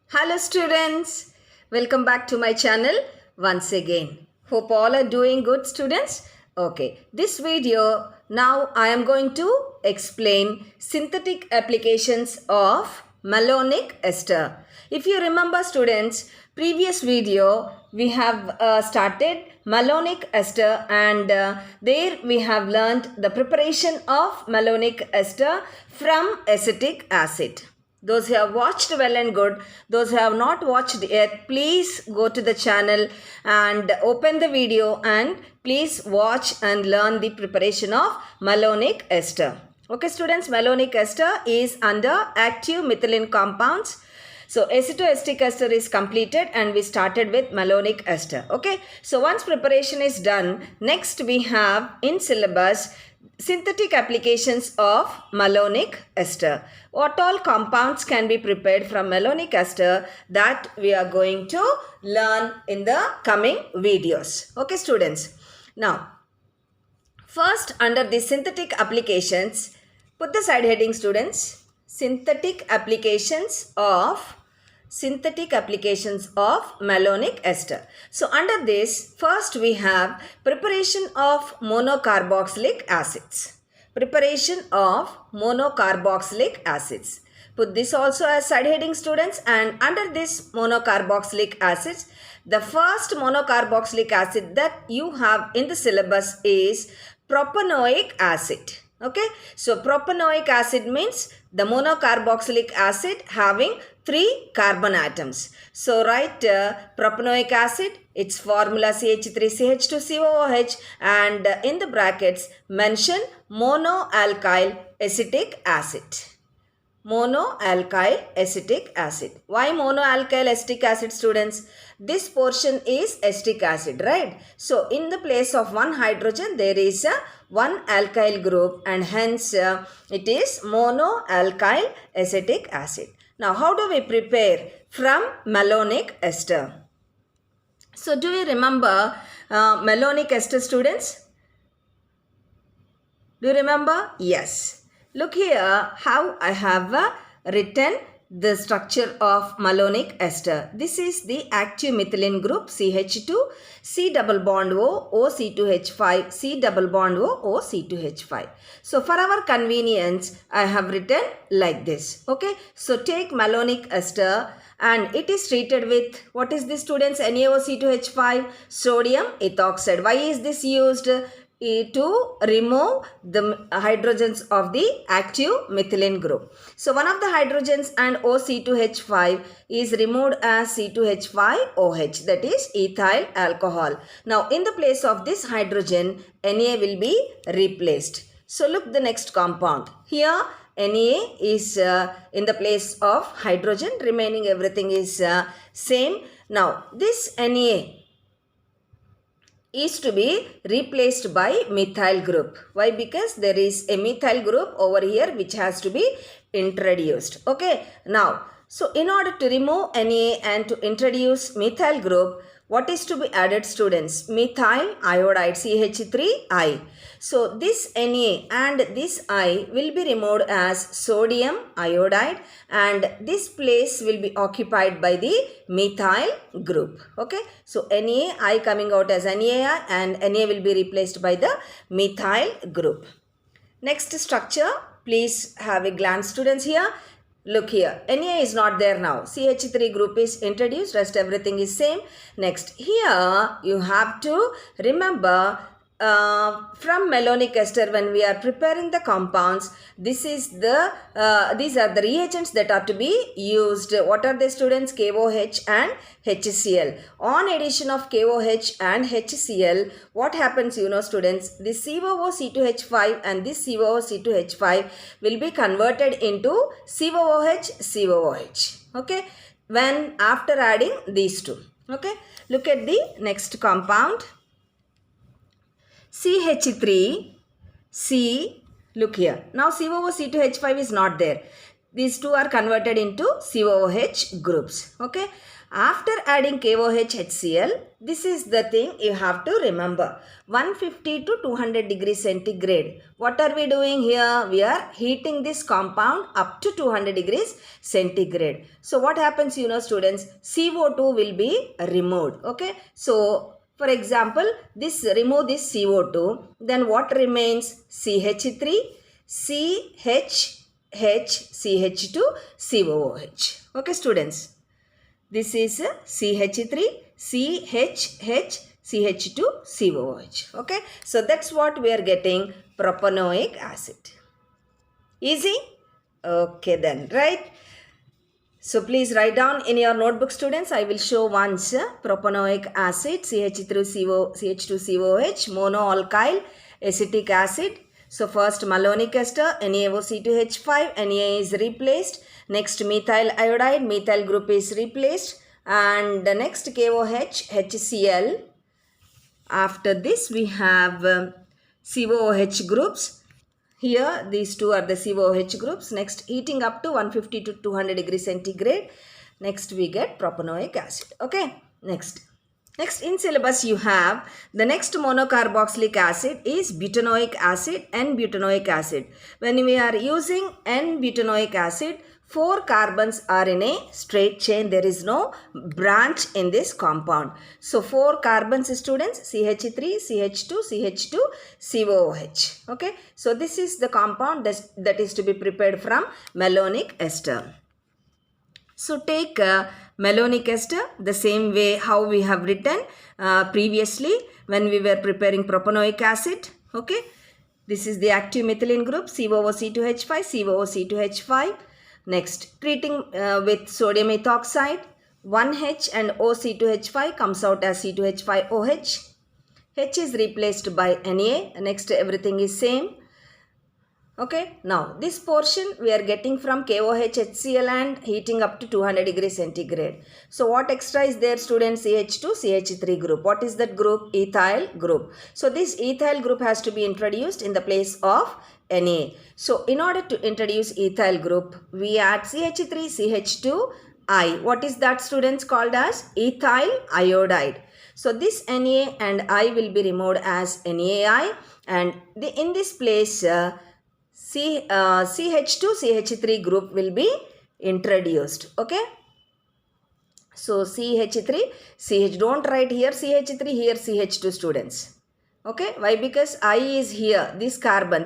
Hello students, welcome back to my channel once again. Hope all are doing good students. Okay, this video now I am going to explain synthetic applications of malonic ester. If you remember students, previous video we have started malonic ester and there we have learned the preparation of malonic ester from acetic acid. Those who have watched well and good, those who have not watched yet, please go to the channel and open the video and please watch and learn the preparation of malonic ester. Okay students, malonic ester is under active methylene compounds. So acetoacetic ester is completed and we started with malonic ester. Okay, so once preparation is done, next we have in syllabus synthetic applications of malonic ester. What all compounds can be prepared from malonic ester, that we are going to learn in the coming videos. Okay students. Now, first under the synthetic applications, put the side heading students. Synthetic applications of malonic ester. So under this, first we have preparation of monocarboxylic acids. Preparation of monocarboxylic acids. Put this also as side heading students, and under this monocarboxylic acids, the first monocarboxylic acid that you have in the syllabus is propanoic acid. Okay, so propanoic acid means the monocarboxylic acid having 3 carbon atoms. So write propanoic acid, its formula CH3CH2COOH, and in the brackets mention monoalkyl acetic acid. Monoalkyl acetic acid. Why monoalkyl acetic acid students? This portion is acetic acid, right? So in the place of one hydrogen there is a one alkyl group and hence it is monoalkyl acetic acid. Now how do we prepare from malonic ester? So do you remember malonic ester students? Do you remember? Yes. Look here how I have written the structure of malonic ester. This is the active methylene group CH2, C double bond O, OC2H5, C double bond O, OC2H5. So for our convenience, I have written like this. Okay. So take malonic ester and it is treated with, what is this students? NaOC2H5, sodium ethoxide. Why is this used? To remove the hydrogens of the active methylene group. So one of the hydrogens and OC2H5 is removed as C2H5OH, that is ethyl alcohol. Now in the place of this hydrogen, Na will be replaced. So look the next compound. Here Na is in the place of hydrogen, remaining everything is same. Now this Na is to be replaced by methyl group. Why? Because there is a methyl group over here which has to be introduced. Okay. Now, so in order to remove Na and to introduce methyl group, what is to be added students? Methyl iodide CH3I. So this Na and this I will be removed as sodium iodide and this place will be occupied by the methyl group. Okay. So NaI coming out as NaI and Na will be replaced by the methyl group. Next structure, please have a glance students here. Look here, Na is not there now. CH3 group is introduced, rest everything is same. Next, here you have to remember from malonic ester when we are preparing the compounds, this is the these are the reagents that are to be used. What are the students? KOH and HCl. On addition of KOH and HCl, what happens, you know students? This COOC2H5 and this COOC2H5 will be converted into COOH. Okay, when after adding these two. Okay, look at the next compound. CH3, C, look here. Now COOC2H5 is not there. These two are converted into COOH groups. Okay. After adding KOH HCl, this is the thing you have to remember. 150 to 200 degrees centigrade. What are we doing here? We are heating this compound up to 200 degrees centigrade. So what happens, you know, students? CO2 will be removed. Okay. So for example, remove this CO2. Then what remains? CH3, CH, CH2, COOH. Okay, students. This is CH3, CH, CH2, COOH. Okay. So that's what we are getting, propanoic acid. Easy? Okay then, right? So please write down in your notebook, students. I will show once propanoic acid, CH2COH, monoalkyl acetic acid. So first malonic ester, NaOC2H5, Na is replaced. Next methyl iodide, methyl group is replaced. And the next KOH, HCl. After this we have COOH groups. Here these two are the COOH groups. Next heating up to 150 to 200 degrees centigrade. Next we get propanoic acid. Okay. Next in syllabus you have the next monocarboxylic acid is butanoic acid, N-butanoic acid. When we are using N-butanoic acid, 4 carbons are in a straight chain. There is no branch in this compound. So 4 carbons, students, CH3, CH2, CH2, COOH. Okay. So this is the compound that is to be prepared from malonic ester. So take malonic ester the same way how we have written previously when we were preparing propanoic acid. Okay. This is the active methylene group, COOC2H5, COOC2H5. Next, treating with sodium ethoxide, 1H and OC2H5 comes out as C2H5OH. H is replaced by Na. Next, everything is same. Okay, now this portion we are getting from KOH HCl and heating up to 200 degrees centigrade. So what extra is there, students? CH2, CH3 group. What is that group? Ethyl group. So this ethyl group has to be introduced in the place of Na. So in order to introduce ethyl group, we add CH3, CH2I. What is that, students, called as ethyl iodide? So this Na and I will be removed as NaI, and in this place CH2 CH3 group will be introduced. Okay. So CH3 CH, don't write here CH3, here CH2, students. Okay. Why? Because I is here. This carbon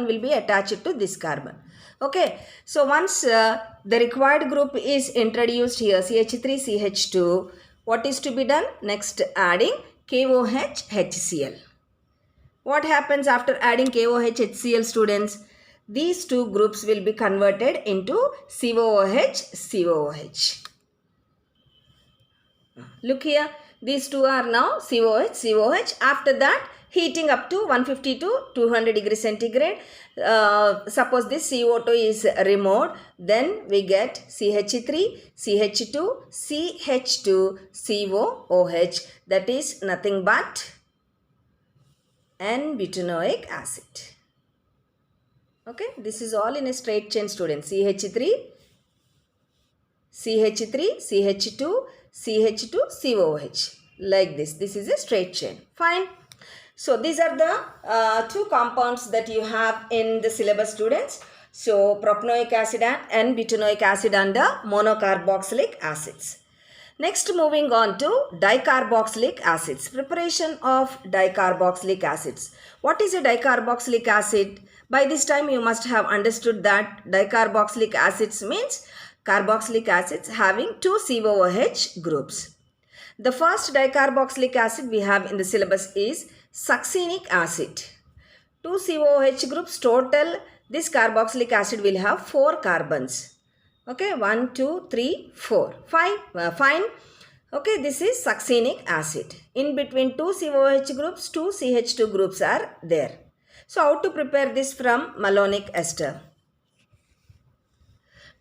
will be attached to this carbon. Okay. So once the required group is introduced here, CH3 CH2, what is to be done? Next, adding KOH HCl. What happens after adding KOH HCl, students? These two groups will be converted into COOH, COOH. Look here, these two are now COOH, COOH. After that, heating up to 150 to 200 degrees centigrade. Suppose this CO2 is removed, then we get CH3, CH2, CH2, COOH. That is nothing but N-butanoic acid. Okay, this is all in a straight chain, students. CH3, CH3, CH2, CH2, COOH. Like this. This is a straight chain. Fine. So these are the two compounds that you have in the syllabus, students. So propanoic acid and butanoic acid and monocarboxylic acids. Next, moving on to dicarboxylic acids. Preparation of dicarboxylic acids. What is a dicarboxylic acid? By this time you must have understood that dicarboxylic acids means carboxylic acids having 2 COOH groups. The first dicarboxylic acid we have in the syllabus is succinic acid. 2 COOH groups total. This carboxylic acid will have 4 carbons. Okay, 1, 2, 3, 4. Fine. Okay, this is succinic acid. In between 2 COOH groups, 2 CH2 groups are there. So how to prepare this from malonic ester?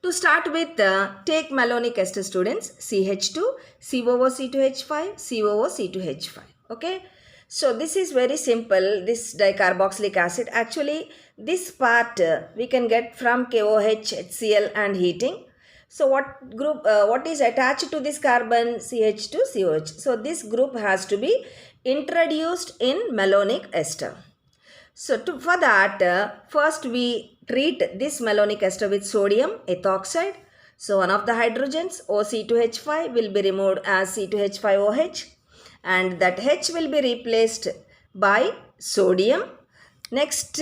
To start with, take malonic ester, students. CH2, COOC2H5, COOC2H5. Okay. So this is very simple, this dicarboxylic acid. Actually, this part we can get from KOH, HCl and heating. So what is attached to this carbon? CH2COH. So this group has to be introduced in malonic ester. So for that, first we treat this malonic ester with sodium ethoxide. So one of the hydrogens, O(C2H5), will be removed as C2H5OH, and that H will be replaced by sodium. Next,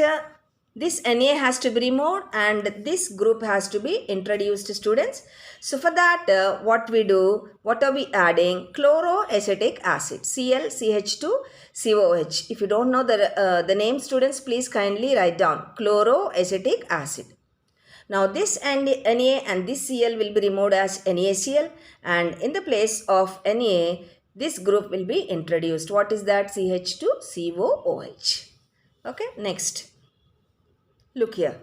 this Na has to be removed and this group has to be introduced, students. So for that, what we do, what are we adding? Chloroacetic acid, ClCH2COOH. If you don't know the name, students, please kindly write down chloroacetic acid. Now this Na and this Cl will be removed as NaCl, and in the place of Na, this group will be introduced. What is that? CH2COOH. Okay, next. Look here.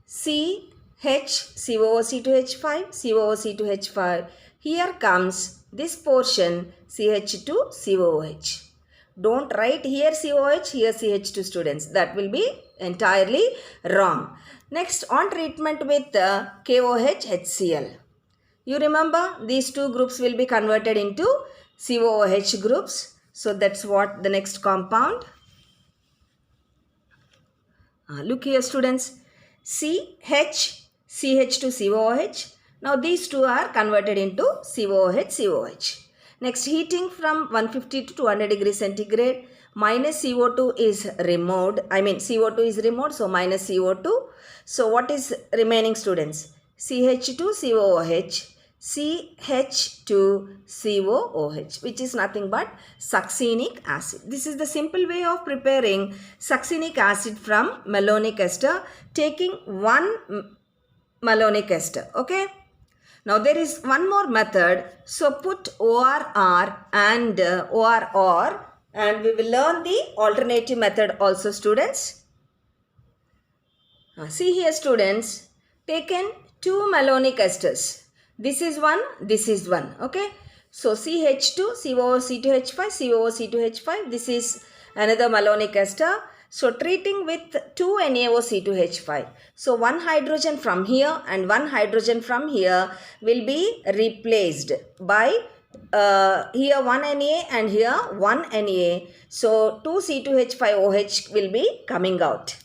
CH(COOC2H5), COOC2H5. Here comes this portion CH2COOH. Don't write here COOH, here CH2, students. That will be entirely wrong. Next, on treatment with KOH, HCl. You remember these two groups will be converted into COOH groups. So that's what the next compound. Look here, students. CH(CH2COOH). Now these two are converted into COOH. Next, heating from 150 to 200 degrees centigrade, minus CO2 is removed. CO2 is removed, so minus CO2. So what is remaining, students? CH2COOH, CH2COOH, which is nothing but succinic acid. This is the simple way of preparing succinic acid from malonic ester, taking one malonic ester. Okay. Now there is one more method. So put ORR and ORR, and we will learn the alternative method also, students. See here, students, taken two malonic esters. This is one, this is one. Okay. So CH2, COOC2H5, COOC2H5. This is another malonic ester. So treating with 2 NaOC2H5. So one hydrogen from here and one hydrogen from here will be replaced by here one Na and here one Na. So 2 C2H5OH will be coming out.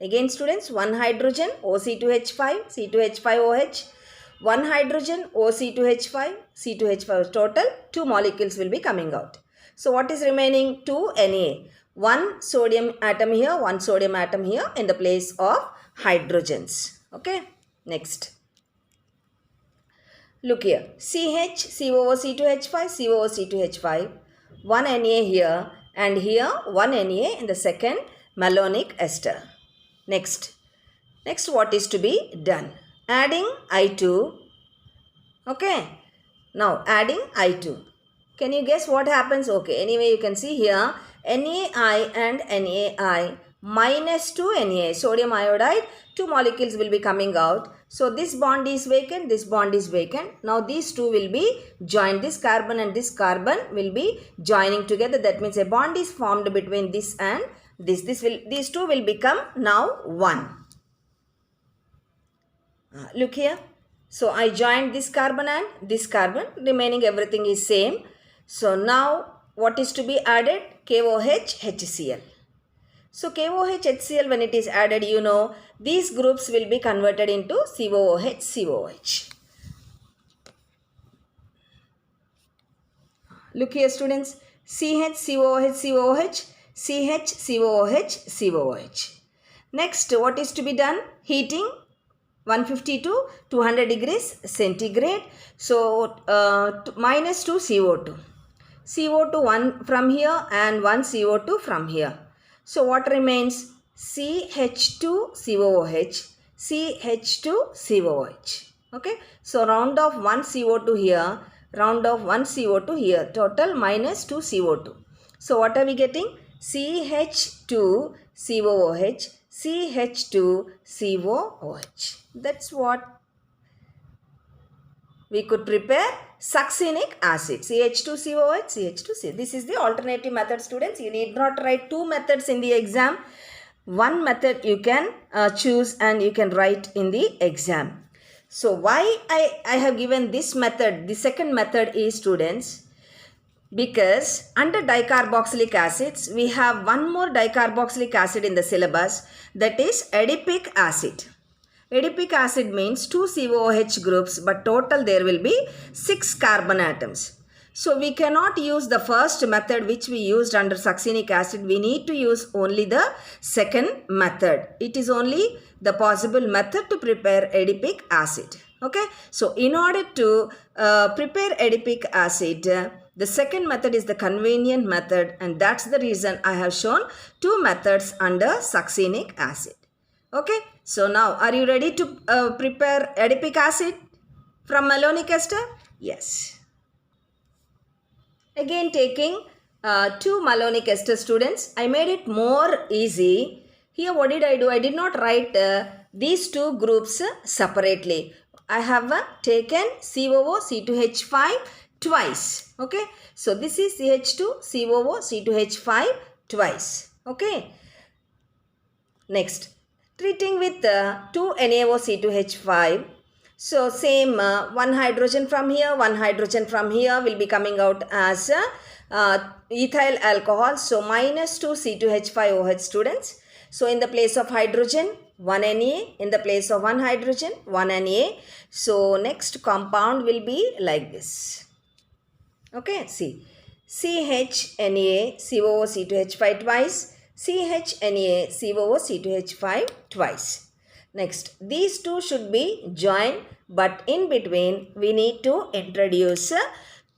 Again, students, one hydrogen OC2H5, C2H5OH, one hydrogen OC2H5, C2H5, total 2 molecules will be coming out. So what is remaining? 2 Na. One sodium atom here, one sodium atom here in the place of hydrogens. Okay. Next. Look here. CH, COOC2H5, COOC2H5. One Na here and here one Na in the second malonic ester. Next. Next, what is to be done? Adding I2. Okay. Now adding I2. Can you guess what happens? Okay. Anyway, you can see here NaI and NaI minus 2 Na, sodium iodide, 2 molecules will be coming out. So this bond is vacant, this bond is vacant. Now these two will be joined. This carbon and this carbon will be joining together. That means a bond is formed between this and this. These two will become now one. Look here. So I joined this carbon and this carbon. Remaining everything is same. So now what is to be added? KOH, HCl. So KOH, HCl, when it is added, you know, these groups will be converted into COOH, COOH. Look here, students. CH, COOH, COOH, CH, COOH, COOH. Next, what is to be done? Heating 150 to 200 degrees centigrade. So, minus 2 CO2. CO2 one from here and one CO2 from here. So what remains? CH2COOH, CH2COOH. Okay. So round off one CO2 here, round off one CO2 here. Total minus 2 CO2. So what are we getting? CH2COOH, CH2COOH. That's what we could prepare succinic acid, CH2COH, CH2C. This is the alternative method, students. You need not write two methods in the exam. One method you can choose and you can write in the exam. So why I have given this method, the second method is, students, because under dicarboxylic acids, we have one more dicarboxylic acid in the syllabus, that is adipic acid. Adipic acid means 2 COOH groups, but total there will be 6 carbon atoms. So we cannot use the first method which we used under succinic acid. We need to use only the second method. It is only the possible method to prepare adipic acid. Okay. So in order to prepare adipic acid, the second method is the convenient method, and that's the reason I have shown two methods under succinic acid. Okay. So now are you ready to prepare adipic acid from malonic ester? Yes. Again taking two malonic ester, students. I made it more easy. Here what did I do? I did not write these two groups separately. I have taken COO C2H5 twice. Okay. So this is CH2 COO C2H5 twice. Okay. Next, treating with 2 NaO C2H5. So same one hydrogen from here, one hydrogen from here will be coming out as ethyl alcohol. So minus 2 C2H5OH, students. So in the place of hydrogen, 1 Na. In the place of one hydrogen, 1 Na. So next compound will be like this. Okay, see. CHNA COO C2H5 twice. CHNA COO C2H5 twice. Next, these two should be joined, but in between we need to introduce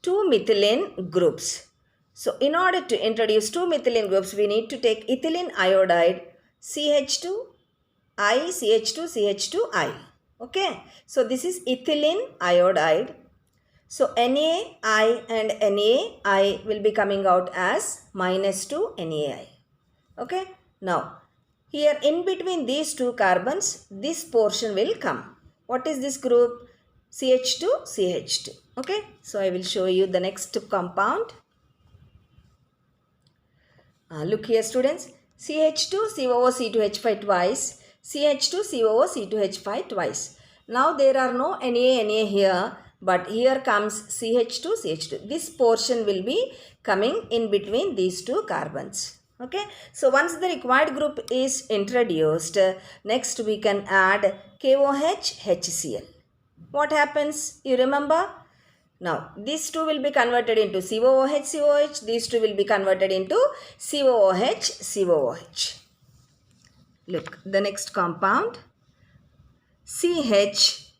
two methylene groups. So in order to introduce two methylene groups, we need to take ethylene iodide CH2I, CH2, CH2I. Okay. So this is ethylene iodide. So NaI and NaI will be coming out as minus 2 NaI. Okay. Now, here in between these two carbons, this portion will come. What is this group? CH2, CH2. Okay. So I will show you the next compound. Look here, students. CH2 COO C2H5 twice. CH2 COO C2H5 twice. Now there are no Na here, but here comes CH2 CH2. This portion will be coming in between these two carbons. Okay. So once the required group is introduced, next we can add KOH HCl. What happens? You remember? Now these two will be converted into COOH COOH. These two will be converted into COOH COOH. Look, the next compound, CH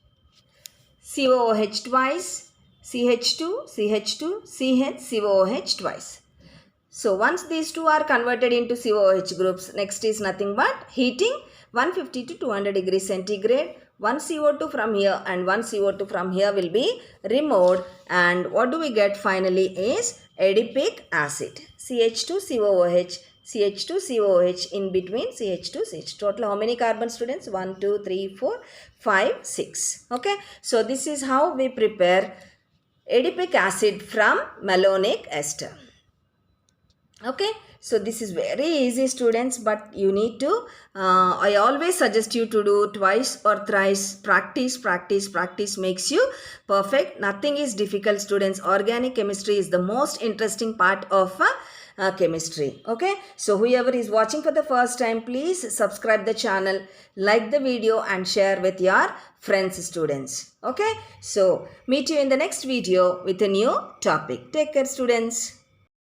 COOH twice, CH2 CH2 CH COOH twice. So once these two are converted into COOH groups, next is nothing but heating 150 to 200 degrees centigrade. One CO2 from here and one CO2 from here will be removed, and what do we get finally is adipic acid. CH2COOH, CH2COOH in between CH2, CH. Total how many carbon, students? 1, 2, 3, 4, 5, 6. Okay. So this is how we prepare adipic acid from malonic ester. Okay. So this is very easy, students, but you need to, I always suggest you to do twice or thrice. Practice, practice, practice makes you perfect. Nothing is difficult, students. Organic chemistry is the most interesting part of chemistry. Okay. So whoever is watching for the first time, please subscribe the channel, like the video and share with your friends, students. Okay. So meet you in the next video with a new topic. Take care, students.